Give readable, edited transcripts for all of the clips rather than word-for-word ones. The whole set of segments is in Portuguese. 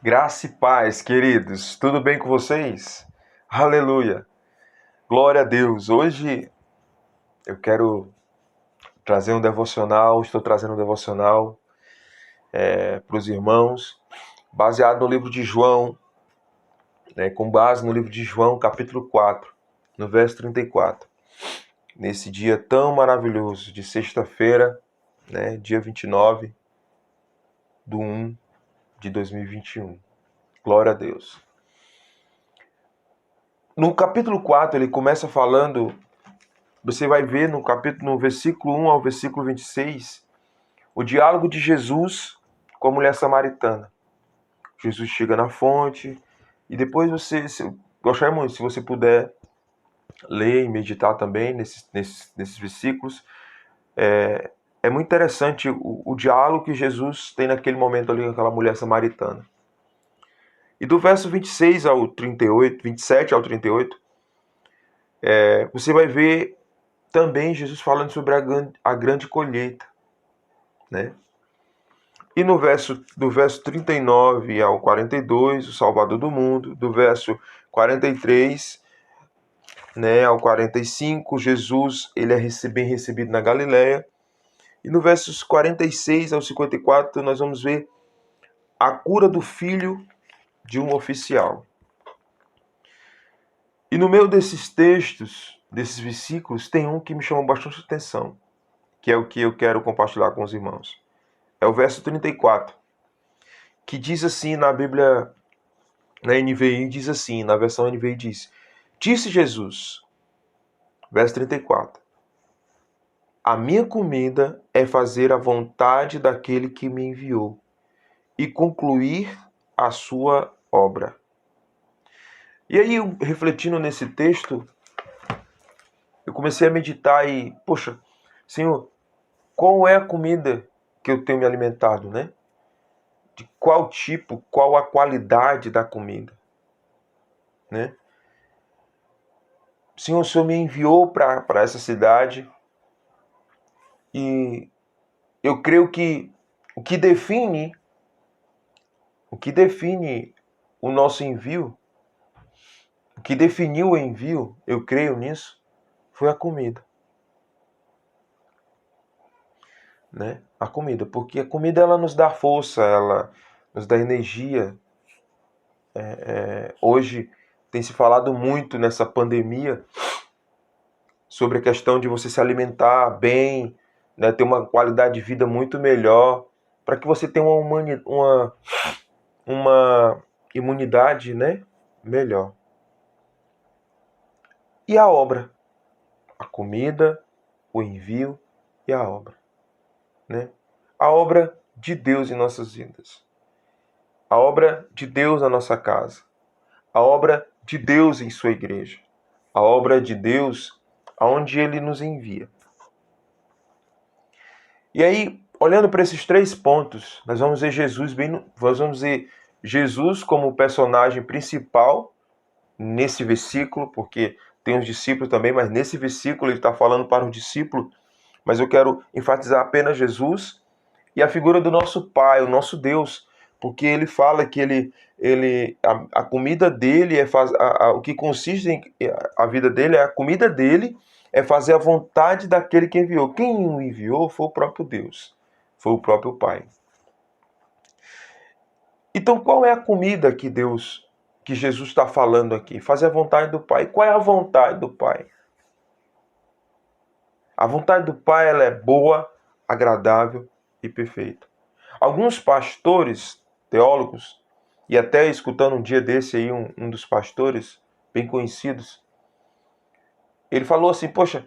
Graça e paz, queridos. Tudo bem com vocês? Aleluia. Glória a Deus. Hoje eu quero trazer um devocional, estou trazendo um devocional para os irmãos, baseado no livro de João, com base no livro de João, capítulo 4, no verso 34. Nesse dia tão maravilhoso de sexta-feira, dia 29/1/2021. Glória a Deus. No capítulo 4, ele começa falando. Você vai ver no versículo 1 ao versículo 26, o diálogo de Jesus com a mulher samaritana. Jesus chega na fonte e depois gostaria muito, se você puder ler e meditar também nesses versículos. É muito interessante o diálogo que Jesus tem naquele momento ali com aquela mulher samaritana. E do verso 26 ao 38, 27 ao 38, você vai ver também Jesus falando sobre a grande colheita, né? E do verso 39 ao 42, o Salvador do mundo. Do verso 43, ao 45, Jesus ele é bem recebido na Galileia. E no versos 46 ao 54, nós vamos ver a cura do filho de um oficial. E no meio desses textos, desses versículos, tem um que me chamou bastante atenção, que é o que eu quero compartilhar com os irmãos. É o verso 34, que diz assim na Bíblia, na NVI, diz assim, na versão NVI diz: Disse Jesus, verso 34, a minha comida é fazer a vontade daquele que me enviou e concluir a sua obra. E aí, refletindo nesse texto, eu comecei a meditar e, poxa, Senhor, qual é a comida que eu tenho me alimentado, né? De qual tipo, qual a qualidade da comida, né? Senhor, o Senhor me enviou para essa cidade e eu creio que o que define o nosso envio, o que definiu o envio, eu creio nisso, foi a comida. Né? A comida, porque a comida ela nos dá força, ela nos dá energia. Hoje tem se falado muito nessa pandemia sobre a questão de você se alimentar bem, né? Ter uma qualidade de vida muito melhor, para que você tenha uma imunidade, né, melhor. E a obra? A comida, o envio e a obra. Né? A obra de Deus em nossas vidas. A obra de Deus na nossa casa. A obra de Deus em sua igreja. A obra de Deus aonde Ele nos envia. E aí, olhando para esses três pontos, nós vamos ver Jesus como o personagem principal nesse versículo, porque tem os discípulos também, mas nesse versículo ele está falando para o discípulo, mas eu quero enfatizar apenas Jesus e a figura do nosso Pai, o nosso Deus, porque ele fala que a comida dele o que consiste em a vida dele, a comida dele é fazer a vontade daquele que enviou. Quem o enviou foi o próprio Deus, foi o próprio Pai. Então, qual é a comida que Jesus está falando aqui? Fazer a vontade do Pai. Qual é a vontade do Pai? A vontade do Pai ela é boa, agradável e perfeita. Alguns pastores, teólogos, e até escutando um dia desse aí um dos pastores bem conhecidos, ele falou assim, poxa,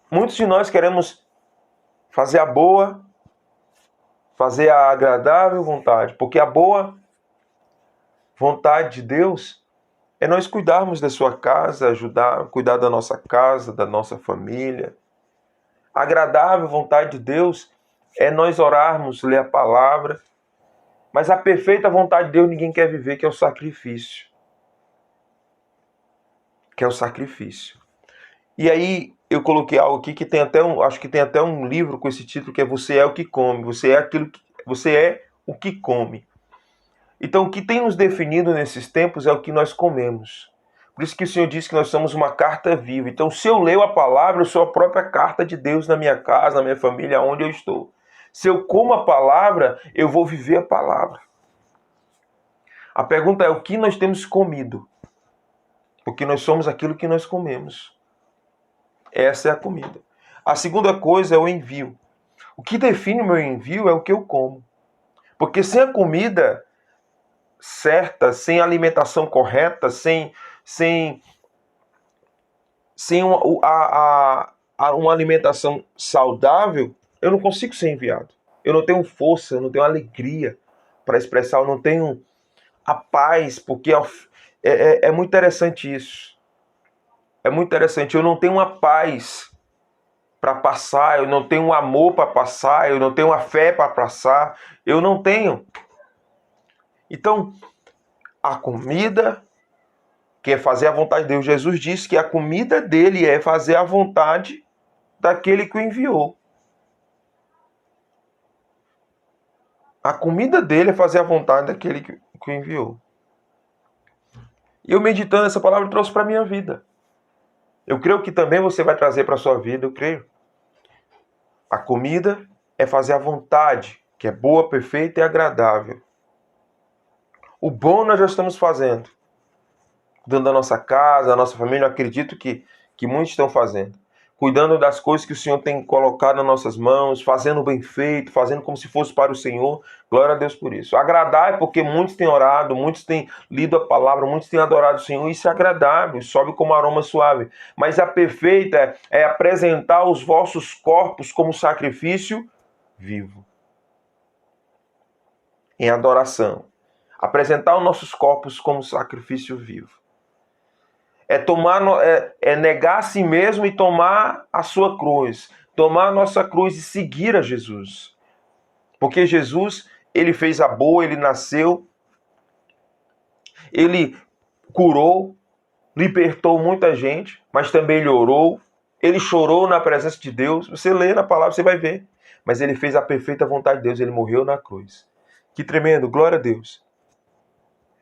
muitos de nós queremos fazer a boa, fazer a agradável vontade, porque a boa vontade de Deus é nós cuidarmos da sua casa, cuidar da nossa casa, da nossa família. A agradável vontade de Deus é nós orarmos, ler a palavra. Mas a perfeita vontade de Deus ninguém quer viver, que é o sacrifício. E aí eu coloquei algo aqui que tem até acho que tem até um livro com esse título, que é Você é o que come. Você é o que come. Então, o que tem nos definido nesses tempos é o que nós comemos. Por isso que o Senhor diz que nós somos uma carta viva. Então, se eu leio a palavra, eu sou a própria carta de Deus na minha casa, na minha família, onde eu estou. Se eu como a palavra, eu vou viver a palavra. A pergunta é: o que nós temos comido? Porque nós somos aquilo que nós comemos. Essa é a comida. A segunda coisa é o envio. O que define o meu envio é o que eu como. Porque sem a comida certa, sem a alimentação correta, sem uma alimentação saudável, eu não consigo ser enviado. Eu não tenho força, eu não tenho alegria para expressar, eu não tenho a paz, porque é muito interessante isso. É muito interessante. Eu não tenho uma paz para passar, eu não tenho um amor para passar, eu não tenho uma fé para passar, eu não tenho. Então, a comida, que é fazer a vontade de Deus. Jesus disse que a comida dele é fazer a vontade daquele que o enviou. A comida dele é fazer a vontade daquele que o enviou. E eu meditando essa palavra trouxe para a minha vida. Eu creio que também você vai trazer para a sua vida, eu creio. A comida é fazer a vontade, que é boa, perfeita e agradável. O bom nós já estamos fazendo. Cuidando da nossa casa, da nossa família, eu acredito que muitos estão fazendo. Cuidando das coisas que o Senhor tem colocado nas nossas mãos, fazendo bem feito, fazendo como se fosse para o Senhor. Glória a Deus por isso. Agradar é porque muitos têm orado, muitos têm lido a palavra, muitos têm adorado o Senhor. Isso é agradável, sobe como aroma suave. Mas a perfeita é apresentar os vossos corpos como sacrifício vivo. Em adoração. Apresentar os nossos corpos como sacrifício vivo. É negar a si mesmo e tomar a sua cruz. Tomar a nossa cruz e seguir a Jesus. Porque Jesus, ele fez a boa, ele nasceu, ele curou, libertou muita gente, mas também ele orou, ele chorou na presença de Deus. Você lê na palavra, você vai ver. Mas ele fez a perfeita vontade de Deus, ele morreu na cruz. Que tremendo, glória a Deus.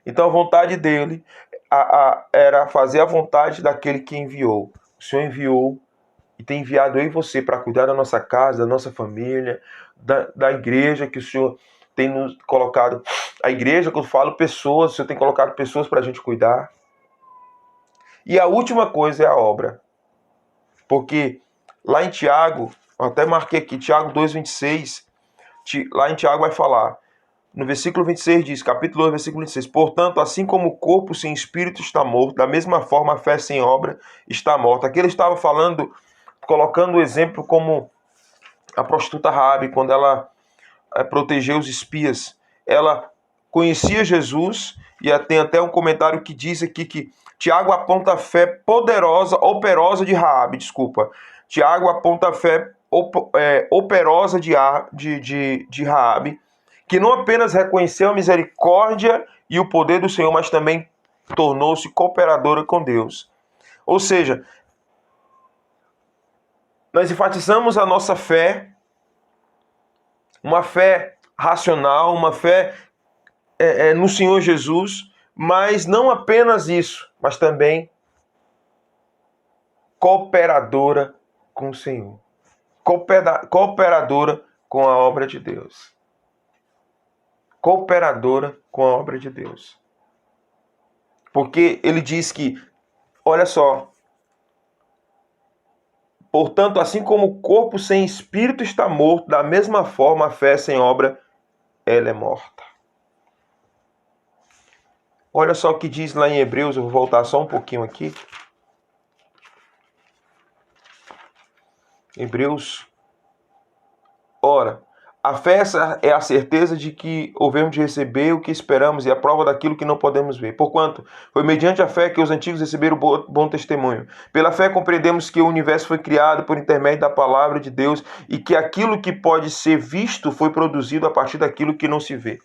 Então a vontade dele era fazer a vontade daquele que enviou. O Senhor enviou e tem enviado eu e você para cuidar da nossa casa, da nossa família, da igreja que o Senhor tem nos colocado. A igreja, quando eu falo pessoas, o Senhor tem colocado pessoas para a gente cuidar. E a última coisa é a obra. Porque lá em Tiago, eu até marquei aqui, Tiago 2,26, lá em Tiago vai falar. No versículo 26 diz, capítulo 2, versículo 26, portanto, assim como o corpo sem espírito está morto, da mesma forma a fé sem obra está morta. Aqui ele estava falando, colocando o exemplo como a prostituta Raabe, quando ela protegeu os espias. Ela conhecia Jesus, e tem até um comentário que diz aqui que Tiago aponta a fé poderosa, operosa de Raabe, desculpa. Tiago aponta a fé operosa de Raabe, que não apenas reconheceu a misericórdia e o poder do Senhor, mas também tornou-se cooperadora com Deus. Ou seja, nós enfatizamos a nossa fé, uma fé racional, uma fé no Senhor Jesus, mas não apenas isso, mas também cooperadora com o Senhor. Cooperadora com a obra de Deus. Cooperadora com a obra de Deus. Porque ele diz que, olha só, portanto, assim como o corpo sem espírito está morto, da mesma forma a fé sem obra, ela é morta. Olha só o que diz lá em Hebreus, eu vou voltar só um pouquinho aqui. Hebreus, ora, a fé é a certeza de que ouvemos de receber o que esperamos e a prova daquilo que não podemos ver. Porquanto, foi mediante a fé que os antigos receberam bom testemunho. Pela fé compreendemos que o universo foi criado por intermédio da palavra de Deus e que aquilo que pode ser visto foi produzido a partir daquilo que não se vê.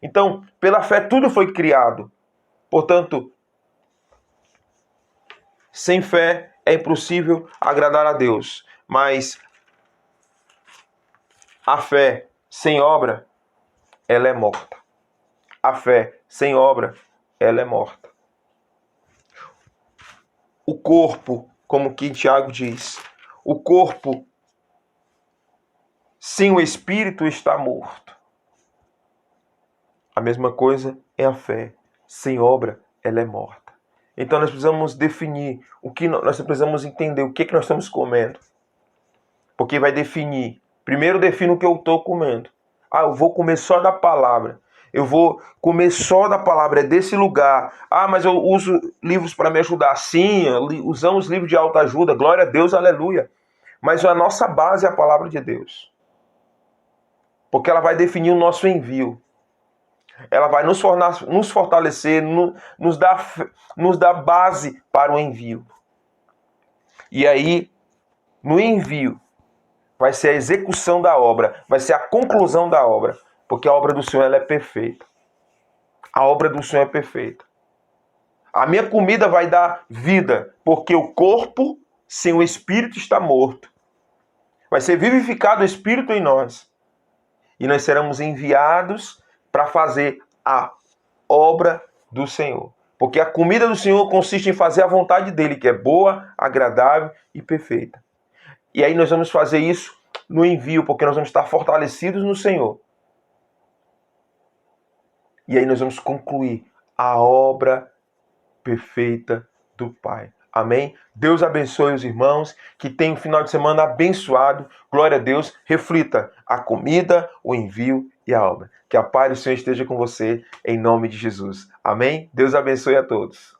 Então, pela fé tudo foi criado. Portanto, sem fé é impossível agradar a Deus. Mas a fé sem obra, ela é morta. A fé sem obra, ela é morta. O corpo, como que Tiago diz, o corpo sem o espírito está morto. A mesma coisa é a fé. Sem obra, ela é morta. Então nós precisamos definir o que nós precisamos entender, o que nós estamos comendo. Porque vai definir. Primeiro defino o que eu estou comendo. Eu vou comer só da palavra. Eu vou comer só da palavra, é desse lugar. Mas eu uso livros para me ajudar. Sim, usamos livros de autoajuda. Glória a Deus, aleluia. Mas a nossa base é a palavra de Deus. Porque ela vai definir o nosso envio. Ela vai nos fortalecer, nos dar base para o envio. E aí, no envio, vai ser a execução da obra, vai ser a conclusão da obra. Porque a obra do Senhor ela é perfeita. A obra do Senhor é perfeita. A minha comida vai dar vida, porque o corpo sem o espírito está morto. Vai ser vivificado o espírito em nós. E nós seremos enviados para fazer a obra do Senhor. Porque a comida do Senhor consiste em fazer a vontade dele, que é boa, agradável e perfeita. E aí nós vamos fazer isso no envio, porque nós vamos estar fortalecidos no Senhor. E aí nós vamos concluir a obra perfeita do Pai. Amém? Deus abençoe os irmãos, que tenham um final de semana abençoado. Glória a Deus. Reflita a comida, o envio e a obra. Que a paz do Senhor esteja com você, em nome de Jesus. Amém? Deus abençoe a todos.